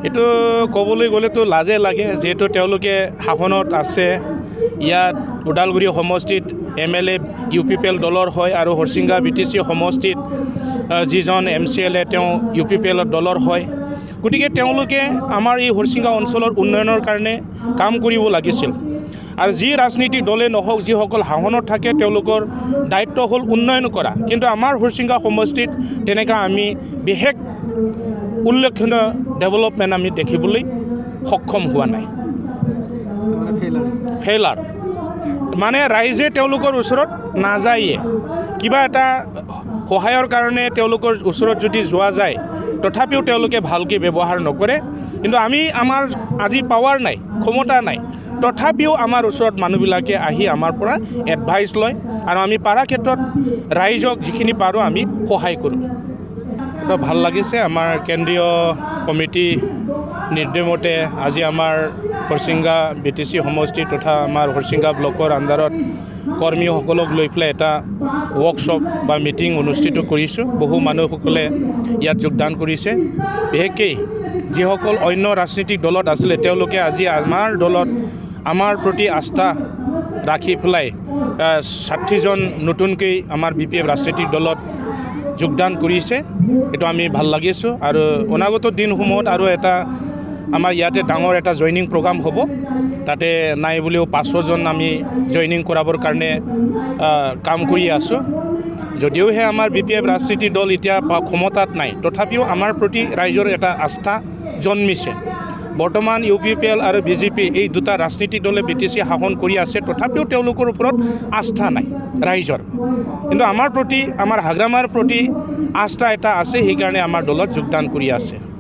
এইটো ক'বলৈ গ'লেতো লাজে লাগে, যিহেতু তেওঁলোকে শাসনত আছে। ইয়াত ওদালগুৰি সমষ্টিত MLA UPPL দলৰ হয় আৰু হৰিচিংগা BTC সমষ্টিত যিজন MCLA তেওঁ UPPL দলৰ হয়। গতিকে তেওঁলোকে আমাৰ এই হৰিচিংগা অঞ্চলৰ উন্নয়নৰ কাৰণে কাম কৰিব লাগিছিল। আৰু যি ৰাজনীতিক দলে নহওক, যিসকল শাসনত থাকে তেওঁলোকৰ দায়িত্ব হ'ল উন্নয়ন কৰা। কিন্তু আমাৰ হৰিচিংগা সমষ্টিত তেনেকুৱা আমি বিশেষ উল্লেখনীয় ডেভেলপমেণ্ট আমি দেখিবলৈ সক্ষম হোৱা নাই। ফেইলাৰ মানে ৰাইজে তেওঁলোকৰ ওচৰত নাযায়ে। কিবা এটা সহায়ৰ কাৰণে তেওঁলোকৰ ওচৰত যদি যোৱা যায়, তথাপিও তেওঁলোকে ভালকৈ ব্যৱহাৰ নকৰে। কিন্তু আমাৰ আজি পাৱাৰ নাই, ক্ষমতা নাই, তথাপিও আমাৰ ওচৰত মানুহবিলাকে আহি আমাৰ পৰা এডভাইচ লয় আৰু আমি পাৰা ক্ষেত্ৰত ৰাইজক যিখিনি পাৰোঁ আমি সহায় কৰোঁ। এটা ভাল লাগিছে। আমাৰ কেন্দ্ৰীয় কমিটি নিৰ্দেশমতে আজি আমাৰ হৰিচিংগা BTC সমষ্টি তথা আমাৰ হৰিচিংগা ব্লকৰ আণ্ডাৰত কৰ্মীসকলক লৈ পেলাই এটা ৱৰ্কশ্বপ বা মিটিং অনুষ্ঠিত কৰিছোঁ। বহু মানুহসকলে ইয়াত যোগদান কৰিছে। বিশেষকৈ যিসকল অন্য ৰাজনৈতিক দলত আছিলে তেওঁলোকে আজি আমাৰ দলত আমাৰ প্ৰতি আস্থা ৰাখি পেলাই 60জন নতুনকৈ আমাৰ BPF ৰাজনৈতিক দলত যোগদান কৰিছে। এইটো আমি ভাল লাগিছোঁ। আৰু অনাগত দিনসমূহত আৰু এটা আমাৰ ইয়াতে ডাঙৰ এটা জইনিং প্ৰগ্ৰাম হ'ব। তাতে নাই বুলিও 500জন আমি জইনিং কৰাবৰ কাৰণে কাম কৰি আছোঁ। যদিওহে আমাৰ BPF ৰাজনীতিক দল এতিয়া ক্ষমতাত নাই, তথাপিও আমাৰ প্ৰতি ৰাইজৰ এটা আস্থা জন্মিছে। বৰ্তমান UPPL আৰু BJP এই দুটা ৰাজনীতিক দলে BTC শাসন কৰি আছে, তথাপিও তেওঁলোকৰ ওপৰত আস্থা নাই ৰাইজৰ। কিন্তু আমাৰ প্ৰতি, আমাৰ হাগ্ৰামাৰ প্ৰতি আস্থা এটা আছে, সেইকাৰণে আমাৰ দলত যোগদান কৰি আছে।